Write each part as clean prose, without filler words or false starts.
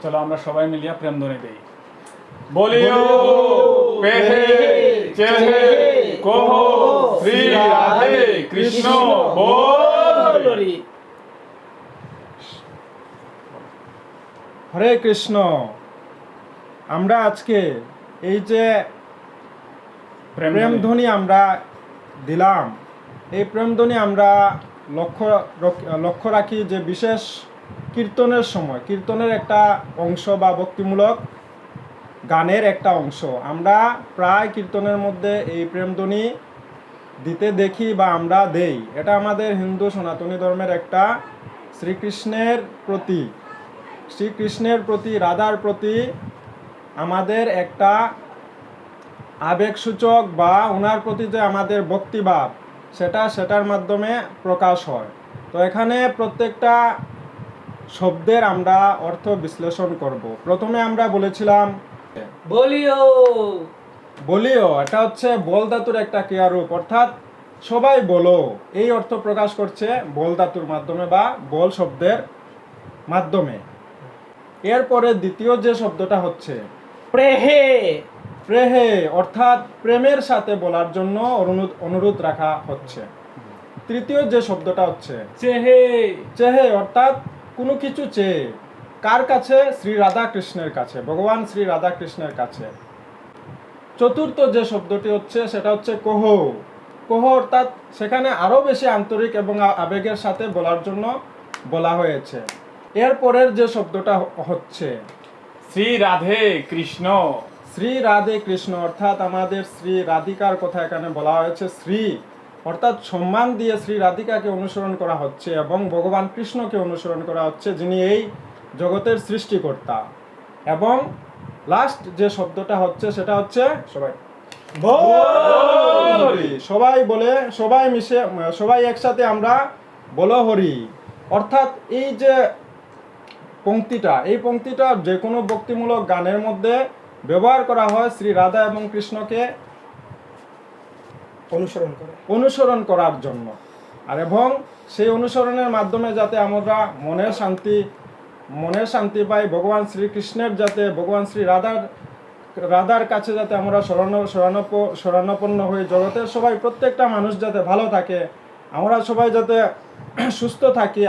চলো আমরা সবাই মিলিয়া প্রেম ধ্বনি দেই। বলিও পেহে চেহে কহো শ্রী রাধে কৃষ্ণ বলি। হরে কৃষ্ণ। আমরা আজকে এই যে প্রেম ধ্বনি আমরা দিলাম, এই প্রেম ধ্বনি আমরা লক্ষ্য রাখি যে বিশেষ কীর্তনের সময়, কীর্তনের একটা অংশ বা ভক্তিমূলক গানের একটা অংশ, আমরা প্রায় কীর্তনের মধ্যে এই প্রেম ধ্বনি দিতে দেখি বা আমরা দেই। এটা আমাদের হিন্দু সনাতনী ধর্মের একটা শ্রীকৃষ্ণের প্রতি রাধার প্রতি আমাদের একটা আবেগসূচক বা ওনার প্রতি যে আমাদের ভক্তিভাব সেটার মাধ্যমে প্রকাশ হয়। তো এখানে প্রত্যেকটা শব্দের আমরা অর্থ বিশ্লেষণ করব। প্রথমে আমরা বলেছিলাম বলিও, এটা হচ্ছে বল ধাতুর একটা ক্রিয়ারূপ, অর্থাৎ সবাই বলো, এই অর্থ প্রকাশ করছে বল ধাতুর মাধ্যমে বা বল শব্দের মাধ্যমে। এরপরে দ্বিতীয় যে শব্দটা হচ্ছে প্রেহে, অর্থাৎ প্রেমের সাথে বলার জন্য অনুরোধ রাখা হচ্ছে। তৃতীয় যে শব্দটা হচ্ছে চেহে, অর্থাৎ কোনো কিছু চেয়ে। কার কাছে? শ্রী রাধা কৃষ্ণের কাছে, ভগবান শ্রী রাধা কৃষ্ণের কাছে। চতুর্থ যে শব্দটি হচ্ছে সেটা হচ্ছে কহো, অর্থাৎ সেখানে আরো বেশি আন্তরিক এবং আবেগের সাথে বলার জন্য বলা হয়েছে। এরপরের যে শব্দটা হচ্ছে শ্রী রাধে কৃষ্ণ, অর্থাৎ আমাদের শ্রী রাধিকার কথা এখানে বলা হয়েছে। শ্রী অর্থাৎ সম্মান দিয়ে শ্রী রাধিকাকে অনুসরণ করা হচ্ছে এবং ভগবান কৃষ্ণকে অনুসরণ করা হচ্ছে, যিনি এই জগতের সৃষ্টিকর্তা। এবং লাস্ট যে শব্দটা হচ্ছে সেটা হচ্ছে সবাই বলে, সবাই একসাথে আমরা বলো হরি। অর্থাৎ এই যে এই পংক্তিটা যে কোনো ভক্তিমূলক গানের মধ্যে ব্যবহার করা হয় শ্রী রাধা এবং কৃষ্ণকে অনুসরণ করার জন্য। আর এবং সেই অনুসরণের মাধ্যমে যাতে আমরা মনের শান্তি পাই, ভগবান শ্রীকৃষ্ণের যাতে, ভগবান শ্রী রাধার কাছে যাতে আমরা শরণাপন্ন হই, জগতের সবাই, প্রত্যেকটা মানুষ যাতে ভালো থাকে, আমরা সবাই যাতে সুস্থ থাকি,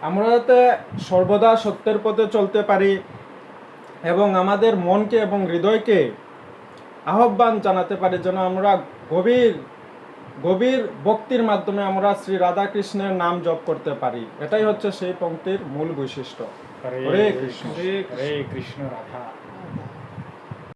আমরা যাতে সর্বদা সত্যের পথে চলতে পারি এবং আমাদের মনকে এবং হৃদয়কে আহ্বান জানাতে পারি, যেন আমরা গভীর ভক্তির মাধ্যমে আমরা শ্রী রাধা কৃষ্ণের নাম জপ করতে পারি। এটাই হচ্ছে সেই পংক্তির মূল বৈশিষ্ট্য। হরে কৃষ্ণ, হরে কৃষ্ণ রাধা।